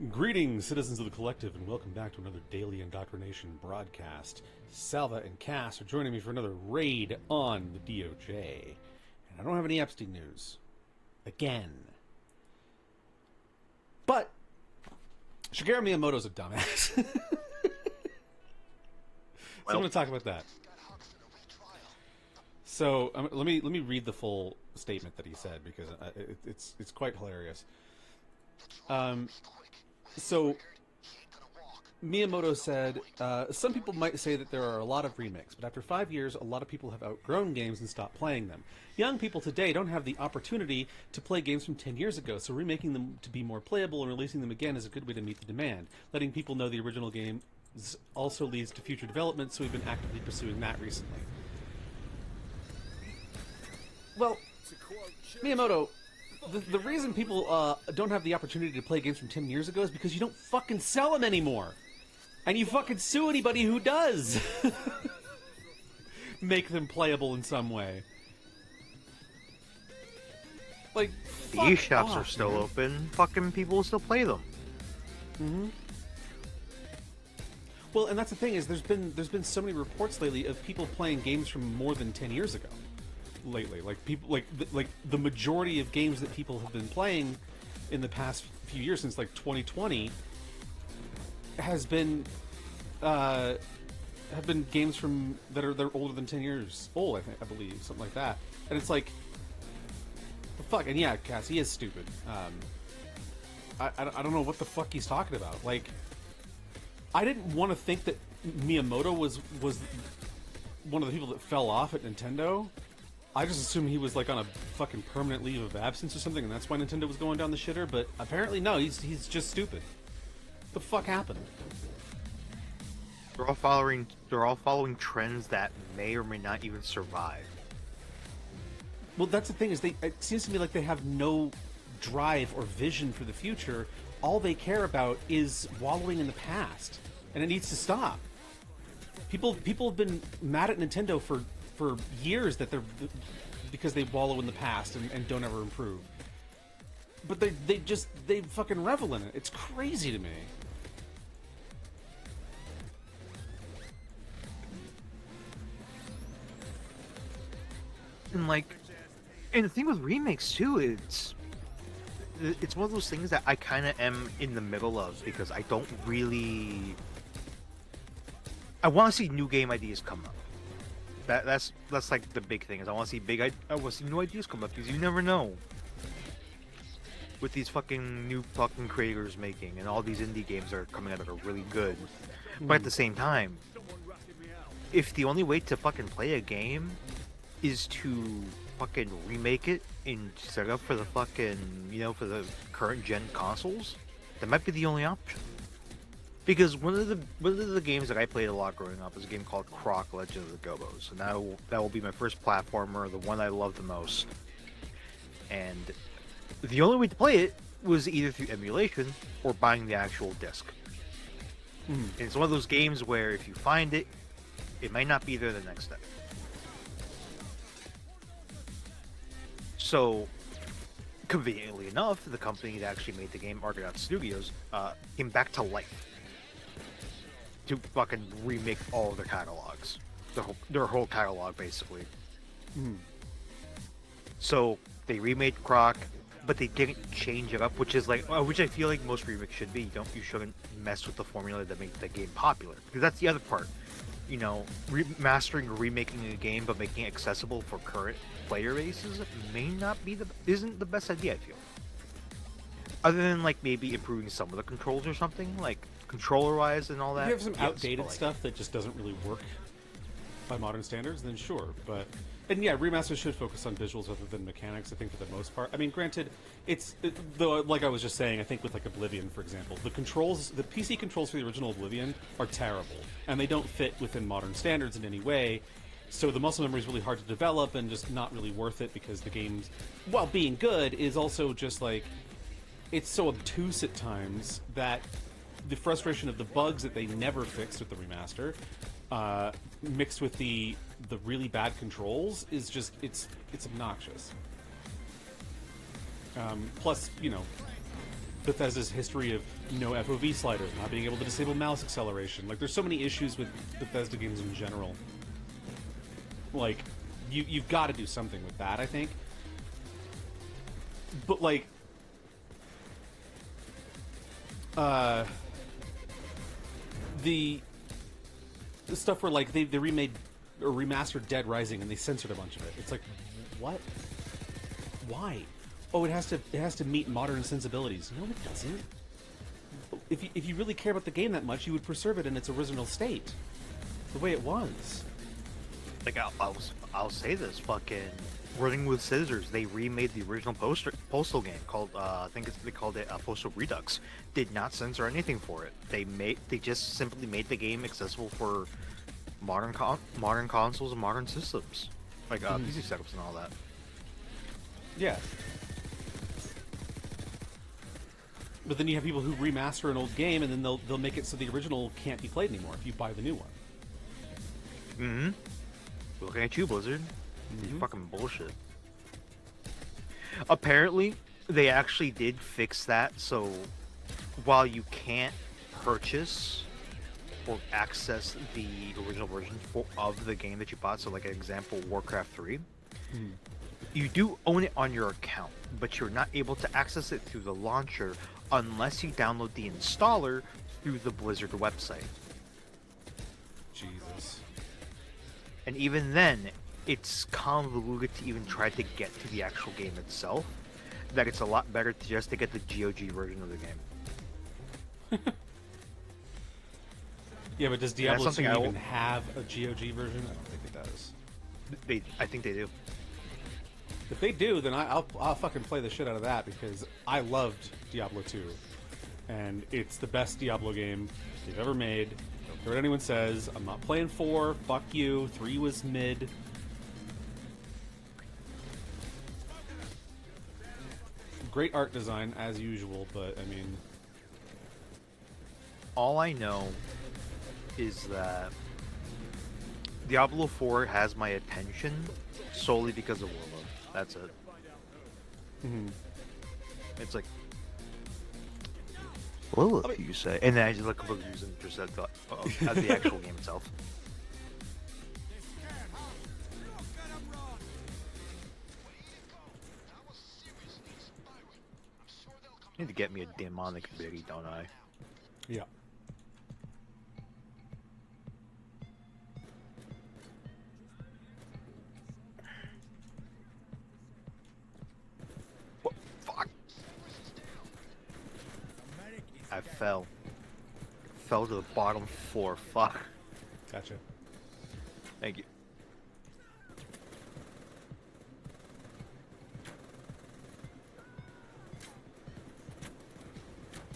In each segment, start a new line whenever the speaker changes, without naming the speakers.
Greetings, citizens of the collective, and welcome back to another daily indoctrination broadcast. Salva and Cass are joining me for another raid on the DOJ. And I don't have any Epstein news. Again. But Shigeru Miyamoto's a dumbass. So I'm going to talk about that. So let me read the full statement that he said, because it's quite hilarious. So Miyamoto said, some people might say that there are a lot of remakes, but after 5 years, a lot of people have outgrown games and stopped playing them. Young people today don't have the opportunity to play games from 10 years ago, so remaking them to be more playable and releasing them again is a good way to meet the demand. Letting people know the original game also leads to future development, so we've been actively pursuing that recently. Well, Miyamoto, the reason people don't have the opportunity to play games from 10 years ago is because you don't fucking sell them anymore. And you fucking sue anybody who does make them playable in some way. Like,
the eShops are still open. Fucking people will still play them.
Mm-hmm. Well, and that's the thing, is there's been so many reports lately of people playing games from more than 10 years ago. Lately, like people, like the majority of games that people have been playing in the past few years, since like 2020, has been have been games from they're older than 10 years old. I believe something like that. And it's like, fuck. And yeah, Cass, he is stupid. I don't know what the fuck he's talking about. Like, I didn't want to think that Miyamoto was one of the people that fell off at Nintendo. I just assumed he was like on a fucking permanent leave of absence or something, and that's why Nintendo was going down the shitter. But apparently, no, he's just stupid. What the fuck happened?
They're all following trends that may or may not even survive.
Well, that's the thing, is it seems to me like they have no drive or vision for the future. All they care about is wallowing in the past, and it needs to stop. People have been mad at Nintendo for years because they wallow in the past and don't ever improve. But they fucking revel in it. It's crazy to me.
And the thing with remakes too, it's one of those things that I kind of am in the middle of, because I don't really. I want to see new game ideas come up. That's like the big thing, is I want to see new ideas come up, because you never know with these fucking new fucking creators making, and all these indie games are coming out that are really good. But at the same time, if the only way to fucking play a game is to fucking remake it and set it up for the fucking, for the current gen consoles, that might be the only option. Because one of the games that I played a lot growing up is a game called Croc: Legend of the Gobos, and that will be my first platformer, the one I love the most. And the only way to play it was either through emulation or buying the actual disc. And it's one of those games where if you find it, it might not be there the next day. So, conveniently enough, the company that actually made the game, Argonaut Studios, came back to life to fucking remake all of their catalogs, their whole catalog basically. So they remade Croc, but they didn't change it up, which I feel like most remakes should be. You shouldn't mess with the formula that made the game popular, because that's the other part. Remastering or remaking a game but making it accessible for current player bases isn't the best idea, I feel. Other than like maybe improving some of the controls or something, like controller-wise and all that.
If you have some outdated stuff that just doesn't really work by modern standards, then sure. And yeah, remasters should focus on visuals rather than mechanics, I think, for the most part. I mean, granted, though, like I was just saying, I think with like Oblivion, for example, the PC controls for the original Oblivion are terrible, and they don't fit within modern standards in any way. So the muscle memory is really hard to develop and just not really worth it, because the game's, while being good, is also just like, it's so obtuse at times that the frustration of the bugs that they never fixed with the remaster, mixed with the really bad controls, is just it's obnoxious. Plus, Bethesda's history of no FOV sliders, not being able to disable mouse acceleration. Like, there's so many issues with Bethesda games in general. Like, you've got to do something with that, I think. But, like, the stuff where, like, they remade or remastered Dead Rising and they censored a bunch of it. It's like, what? Why? Oh, it has to meet modern sensibilities. No, it doesn't. If you really care about the game that much, you would preserve it in its original state, the way it was.
Like, I'll say this, fucking Running with Scissors, they remade the original Postal game called, I think they called it Postal Redux. Did not censor anything for it. They just simply made the game accessible for modern consoles and modern systems, like PC setups and all that.
Yeah. But then you have people who remaster an old game and then they'll make it so the original can't be played anymore if you buy the new one.
Mm-hmm. Looking at you, Blizzard. You fucking bullshit. Apparently, they actually did fix that, so while you can't purchase or access the original version of the game that you bought, so like an example, Warcraft 3, you do own it on your account, but you're not able to access it through the launcher unless you download the installer through the Blizzard website.
Jesus.
And even then, it's convoluted to even try to get to the actual game itself, that it's a lot better just to get the GOG version of the game.
Yeah, but does Diablo 2 even have a GOG version? I don't think it does.
I think they do.
If they do, then I'll fucking play the shit out of that, because I loved Diablo 2. And it's the best Diablo game they've ever made. Don't care what anyone says. I'm not playing 4. Fuck you. 3 was mid. Great art design, as usual, but, I mean...
All I know is that Diablo 4 has my attention solely because of Warlord. That's it. It's like, Lilith, you say, and then I just look at reviews and just at the actual game itself. Need to get me a demonic biddy, don't I?
Yeah.
What? Fuck. I fell. Fell to the bottom floor. Fuck.
Gotcha.
Thank you.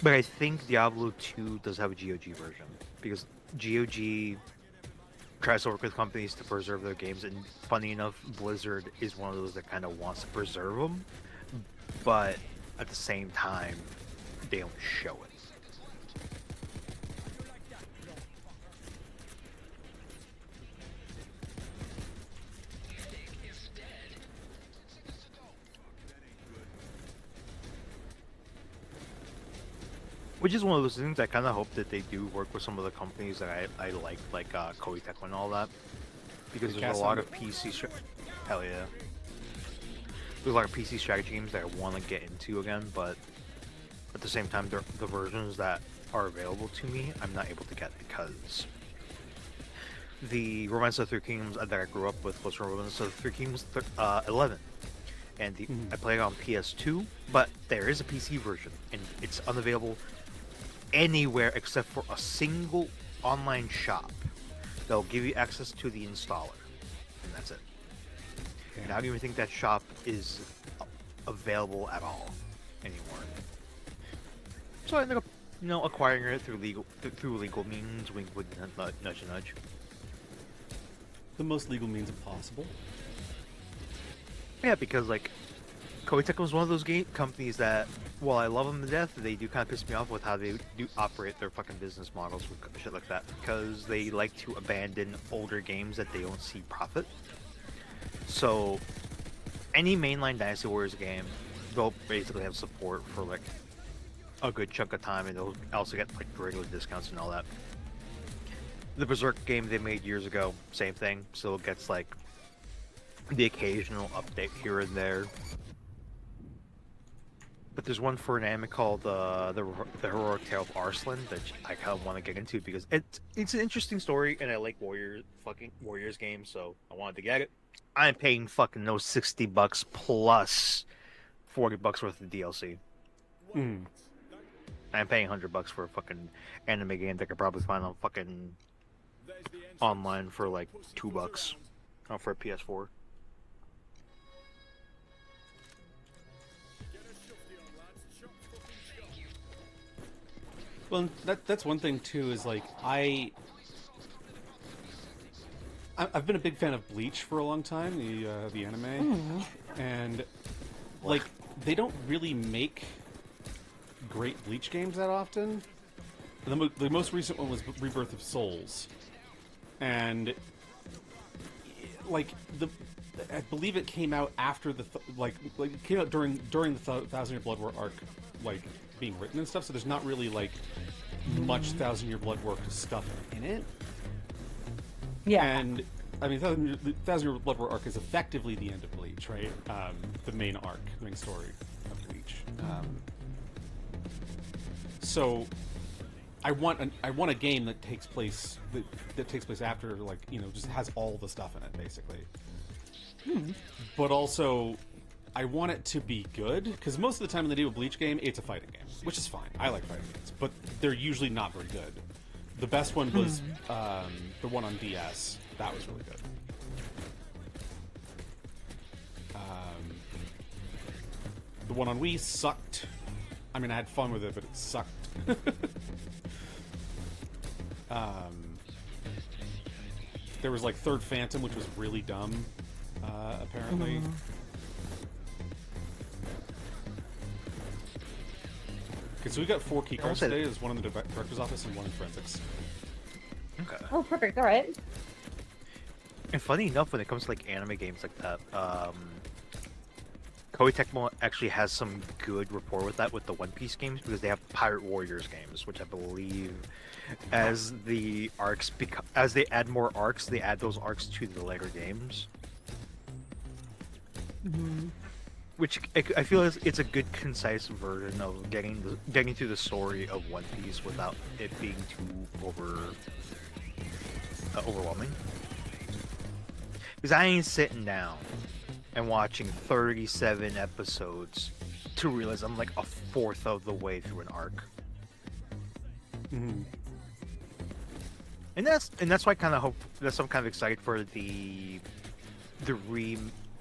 But I think Diablo 2 does have a GOG version, because GOG tries to work with companies to preserve their games, and funny enough, Blizzard is one of those that kind of wants to preserve them, but at the same time, they don't show it. Which is one of those things I kind of hope that they do work with some of the companies that I like Koei Tecmo and all that. Because there's a lot of Hell yeah. There's a lot of PC strategy games that I want to get into again, but at the same time, the versions that are available to me, I'm not able to get, because the Romance of the Three Kingdoms that I grew up with was Romance of the Three Kingdoms 11. And I played it on PS2, but there is a PC version, and it's unavailable anywhere except for a single online shop that'll give you access to the installer, and that's it. And I don't even think that shop is available at all anymore. So I ended up, acquiring it through legal means. Wink, wink, nudge, nudge.
The most legal means possible.
Yeah, because Koei Tecmo is one of those game companies that, while I love them to death, they do kind of piss me off with how they do operate their fucking business models with shit like that. Because they like to abandon older games that they don't see profit. So, any mainline Dynasty Warriors game, they'll basically have support for a good chunk of time, and they'll also get like regular discounts and all that. The Berserk game they made years ago, same thing. Still gets like the occasional update here and there. But there's one for an anime called the Heroic Tale of Arslan that I kind of want to get into because it's an interesting story, and I like Warriors games, so I wanted to get it. I'm paying fucking those $60 plus $40 worth of DLC. I'm paying $100 for a fucking anime game that I could probably find on fucking online for like $2 for a PS4.
Well, that's one thing too. Is like I've been a big fan of Bleach for a long time, the anime, and like they don't really make great Bleach games that often. The most recent one was Rebirth of Souls, and like I believe it came out after the it came out during the Thousand Year Blood War arc, like being written and stuff. So there's not really like much Thousand Year Blood War stuff in it.
Yeah.
And I mean, the Thousand Year Blood War arc is effectively the end of Bleach, right? The main arc, the main story of Bleach. So I want a game that takes place after, like, you know, just has all the stuff in it basically. But also, I want it to be good, because most of the time when they do a Bleach game, it's a fighting game, which is fine. I like fighting games, but they're usually not very good. The best one was the one on DS. That was really good. The one on Wii sucked. I mean, I had fun with it, but it sucked. There was like Third Phantom, which was really dumb, apparently. Okay, so we got 4 keycards today. There's one in the director's office and one in forensics.
Okay.
Oh, perfect. All right.
And funny enough, when it comes to like anime games like that, Koei Tecmo actually has some good rapport with that with the One Piece games, because they have Pirate Warriors games, which I believe, as the arcs as they add more arcs, they add those arcs to the later games. Which I feel it's a good, concise version of getting through the story of One Piece without it being too overwhelming. Because I ain't sitting down and watching 37 episodes to realize I'm like a fourth of the way through an arc. And that's why I kind of hope, that's why I'm kind of excited for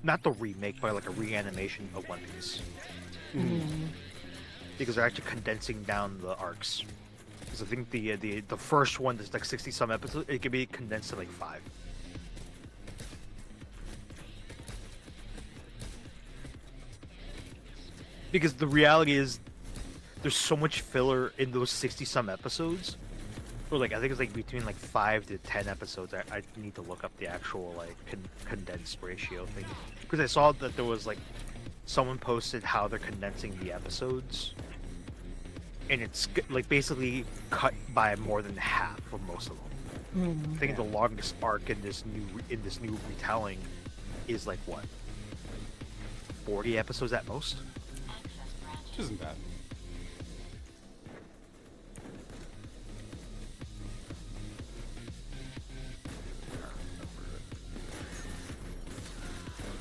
not the remake, but like a reanimation of One Piece. Because they're actually condensing down the arcs. Because I think the first one is like 60 some episodes. It can be condensed to like 5. Because the reality is, there's so much filler in those 60 some episodes. Or like I think it's like between like 5 to 10 episodes. I need to look up the actual like condensed ratio thing, because I saw that there was like someone posted how they're condensing the episodes, and it's like basically cut by more than half for most of them. I think the longest arc in this new retelling is like what, 40 episodes at most.
Which isn't bad.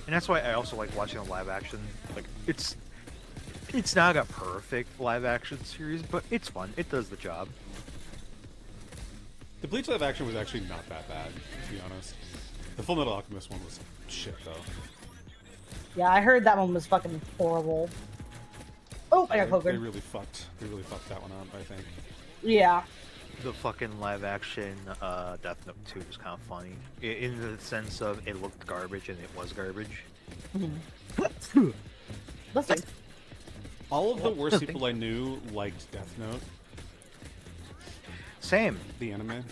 And that's why I also like watching a live action. Like it's not a perfect live action series, but it's fun. It does the job.
The Bleach live action was actually not that bad, to be honest. The Full Metal Alchemist one was shit, though.
Yeah, I heard that one was fucking horrible. Oh, I got poker.
They really fucked that one up, I think.
Yeah.
The fucking live action Death Note 2 was kind of funny. In the sense of it looked garbage and it was garbage.
That's nice.
All of the worst people I knew liked Death Note.
Same.
The anime.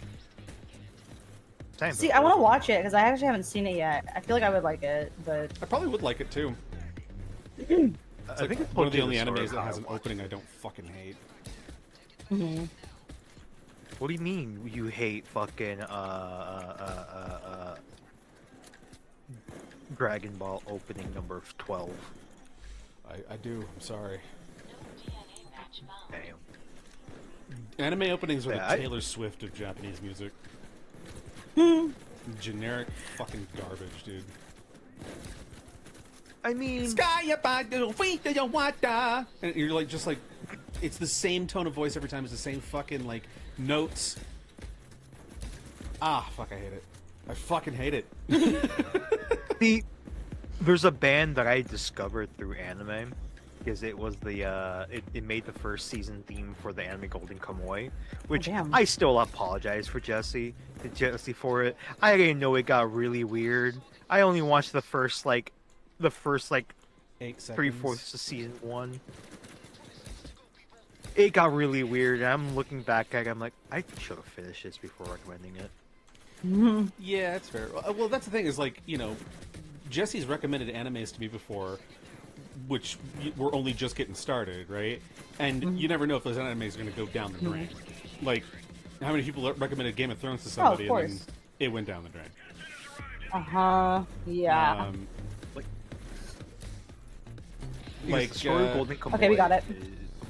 Same.
See, I want to watch it because I actually haven't seen it yet. I feel like I would like it, but
I probably would like it too.
I think it's
one of the only animes that has an opening I don't fucking hate.
Hmm.
What do you mean you hate fucking Dragon Ball opening number 12?
I do. I'm sorry.
Damn.
Anime openings are
Yeah,
the Taylor Swift of Japanese music. Generic fucking garbage, dude.
I mean,
And you're like, just like, it's the same tone of voice every time. It's the same fucking like notes. Ah, fuck, I hate it. I fucking hate it.
there's a band that I discovered through anime because it was the it made the first season theme for the anime Golden Kamuy, which
damn.
I still apologize for Jesse for it. I didn't know it got really weird. I only watched the first
8 seconds.
3/4 of season 1. It got really weird, and I'm looking back at it, I'm like, I should have finished this before recommending it.
Yeah, that's fair. Well, that's the thing is, like, you know, Jesse's recommended animes to me before, which were only just getting started, right? And you never know if those animes are going to go down the drain. Like, how many people recommended Game of Thrones to somebody and then it went down the drain?
Yeah.
Like, story of Golden Kamuy
okay, we got it.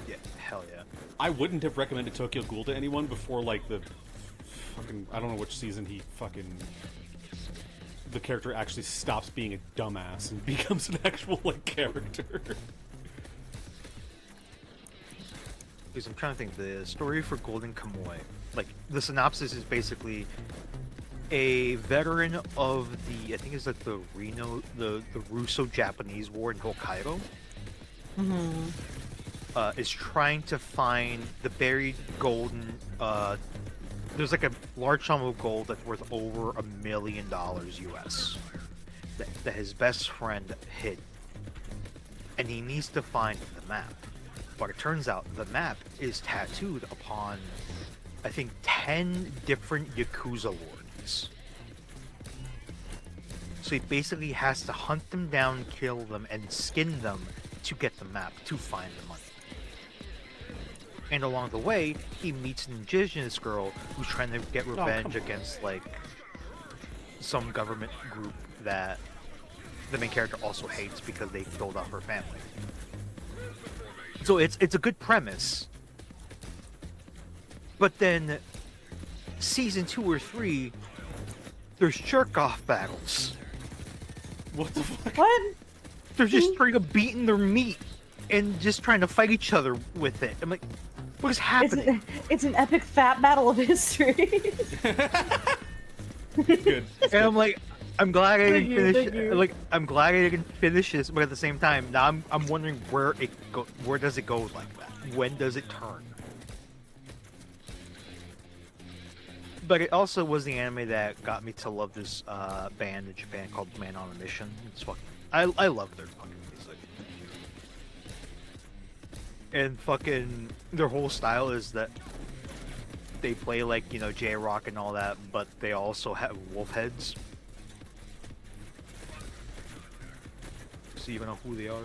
yeah, hell yeah.
I wouldn't have recommended Tokyo Ghoul to anyone before, like, the fucking... I don't know which season he fucking... The character actually stops being a dumbass and becomes an actual, like, character.
Because I'm trying to think, the story for Golden Kamuy, like, the synopsis is basically a veteran of the, I think it's like the Russo-Japanese War in Hokkaido, is trying to find the buried golden, there's like a large sum of gold that's worth over $1 million US that his best friend hid, and he needs to find the map. But it turns out the map is tattooed upon, I think, 10 different Yakuza lords. So he basically has to hunt them down, kill them, and skin them to get the map, to find the money. And along the way, he meets an indigenous girl who's trying to get revenge against, like, some government group that the main character also hates because they killed off her family. So it's a good premise. But then, season 2 or 3, there's jerk-off battles.
What the fuck?
What?
They're just straight up beating their meat and just trying to fight each other with it. I'm like, what is happening?
It's an epic fat battle of history.
Good.
And I'm like, I'm glad I didn't
Thank
finish.
you.
Like, I'm glad I didn't finish this, but at the same time, now I'm wondering where does it go like that? When does it turn? But it also was the anime that got me to love this band in Japan called Man on a Mission. It's fucking, I love their fucking music. And fucking their whole style is that they play like, you know, J-rock and all that, but they also have wolf heads. So you don't know who they are.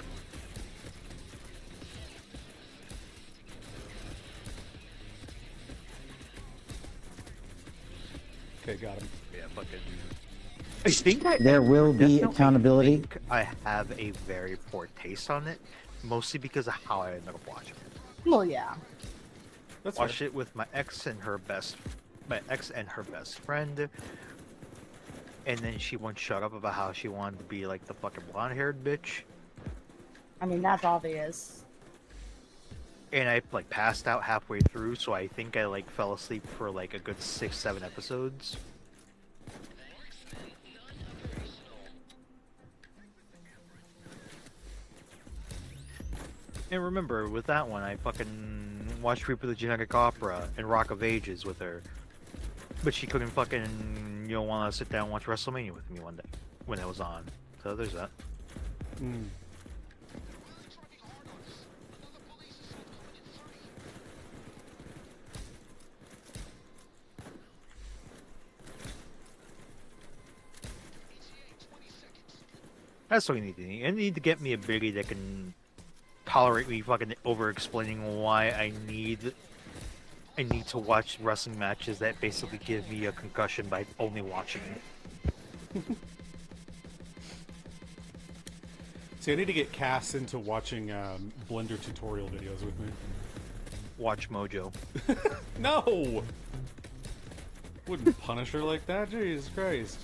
Okay, got him.
Yeah, fucking. I think
There will be
definitely
accountability.
think I have a very poor taste on it, mostly because of how I ended up watching it.
Well, yeah.
That's
Watched
fair.
it with my ex and her best friend, and then she won't shut up about how she wanted to be like the fucking blonde-haired bitch.
I mean, that's obvious.
And I like passed out halfway through, so I think I like fell asleep for like a good 6-7 episodes. And remember, with that one, I fucking watched Reaper the Genetic Opera and Rock of Ages with her, but she couldn't fucking, you know, want to sit down and watch WrestleMania with me one day when it was on. So there's that.
Mm.
That's what you need to need. I need to get me a biggie that can tolerate me fucking over explaining why I need I need to watch wrestling matches that basically give me a concussion by only watching it.
See, I need to get Cass into watching Blender tutorial videos with me.
Watch Mojo.
No! Wouldn't punish her like that, Jesus Christ.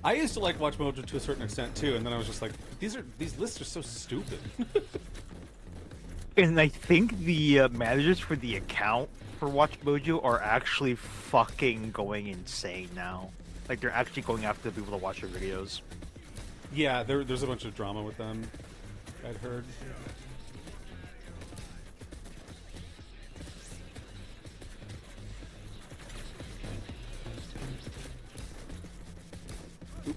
I used to like Watch Mojo to a certain extent too, and then I was just like, these lists are so stupid.
And I think the managers for the account for Watch Mojo are actually fucking going insane now. Like, they're actually going after the people to watch their videos.
Yeah, there's a bunch of drama with them, I'd heard. Oop.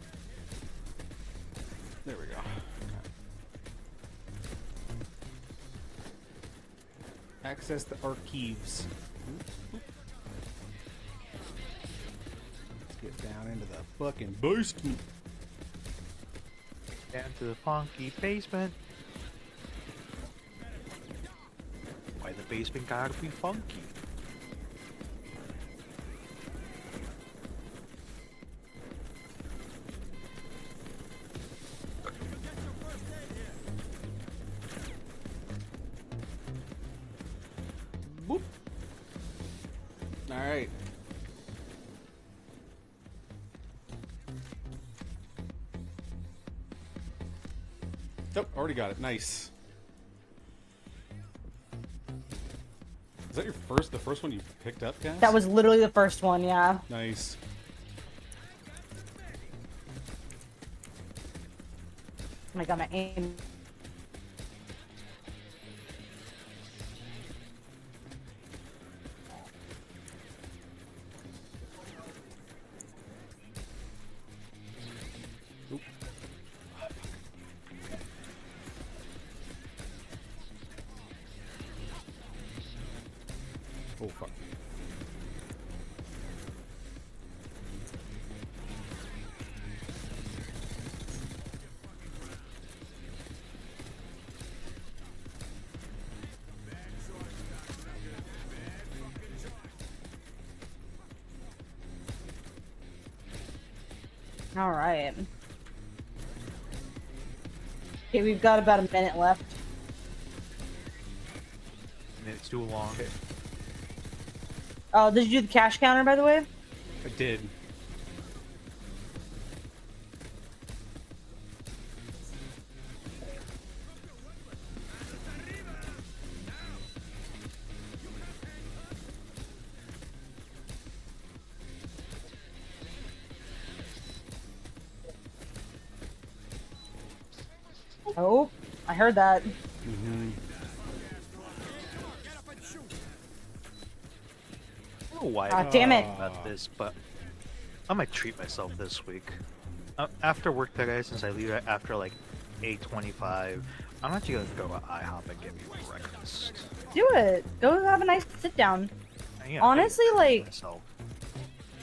There we go. Access the archives. Let's get down into the fucking basement.
Down to the funky basement. Why the basement gotta be funky?
Boop. All right. Oh, already got it. Nice. Is that the first one you picked up, Cass?
That was literally the first one, yeah.
Nice.
Oh my god, my aim.
Oop. Oh, fuck.
All right. Okay, we've got about a minute left.
And it's too long.
Okay.
Oh, did you do the cash counter, by the way?
I did.
Oh, I heard that.
Mm-hmm.
I don't know why
Ah, damn it.
about this, but I might treat myself this week. After work today, since I leave after like 8:25, I'm actually gonna go to IHOP and get me breakfast.
Do it. Go have a nice sit down.
Yeah,
Honestly,
I treat
like-
myself.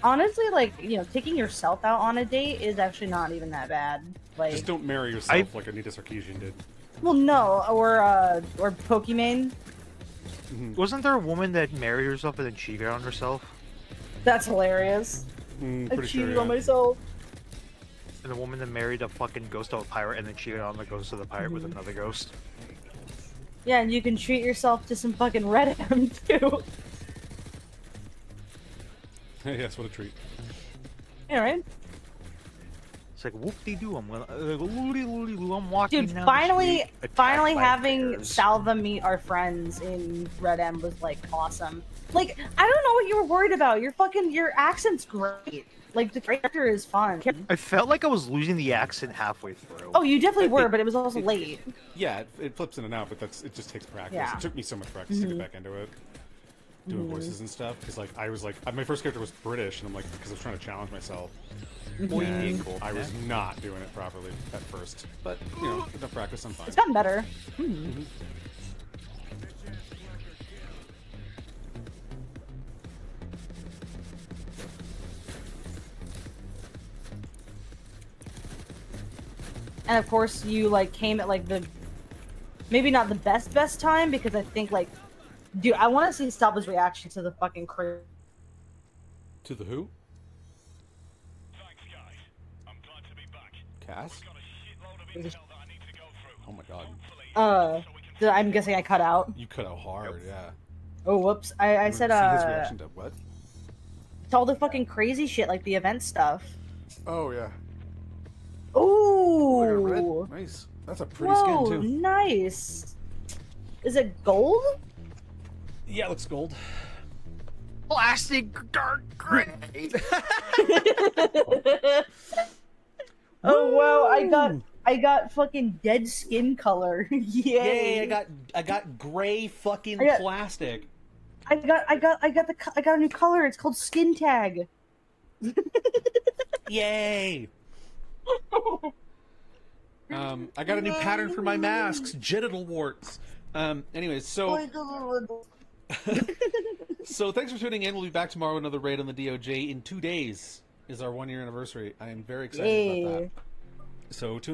Honestly, like, you know, taking yourself out on a date is actually not even that bad. Like,
Just don't marry yourself like Anita Sarkeesian did.
well, no, or Pokimane.
Wasn't there a woman that married herself and then cheated on herself?
That's hilarious. I
Pretty
cheated
sure,
on
yeah.
myself.
And the woman that married a fucking ghost of a pirate and then cheated on the ghost of the pirate with another ghost?
Yeah, and you can treat yourself to some fucking Red M too.
Yes, what a treat.
Yeah, right?
It's like whoop-de-doo, I'm walking
Dude,
down
finally,
the street, attacked
finally
by
having
bears.
Salva meet our friends in Red M was like awesome. Like, I don't know what you were worried about. Your accent's great. Like, the character is fun.
I felt like I was losing the accent halfway through.
Oh, you definitely were, but it was also late.
Yeah, it flips in and out, but it just takes practice.
Yeah.
It took me so much practice to get back into it, doing voices and stuff. Because like I was like, my first character was British, and I'm like, because I was trying to challenge myself. And I was not doing it properly at first, but you know, enough practice, I'm fine.
It's gotten better. and of course you like came at like the maybe not the best time because I think like, dude, I want to see Salva's reaction to the fucking crew.
To the who?
Thanks, guys. I'm glad to be back.
Cass?
Got a shitload of intel that I need to go through.
Oh my god.
I'm guessing I cut out.
You cut out hard, yeah.
Oh, whoops. I
You
said,
wanna see his reaction to what?
to all the fucking crazy shit, like the event stuff.
Oh, yeah.
Ooh!
I got red. Nice. That's a pretty
Whoa,
skin, too.
nice! Is it gold?
Yeah, it looks gold.
Plastic dark gray.
Oh, wow, I got fucking dead skin color. Yay!
Yay, I got gray fucking
I got-
plastic.
I got a new color. It's called skin tag.
Yay! I got a new pattern for my masks, genital warts. Anyways, so so thanks for tuning in. We'll be back tomorrow with another raid on the DOJ. In 2 days is our 1 year anniversary. I am very excited about
Yay.
that. So tune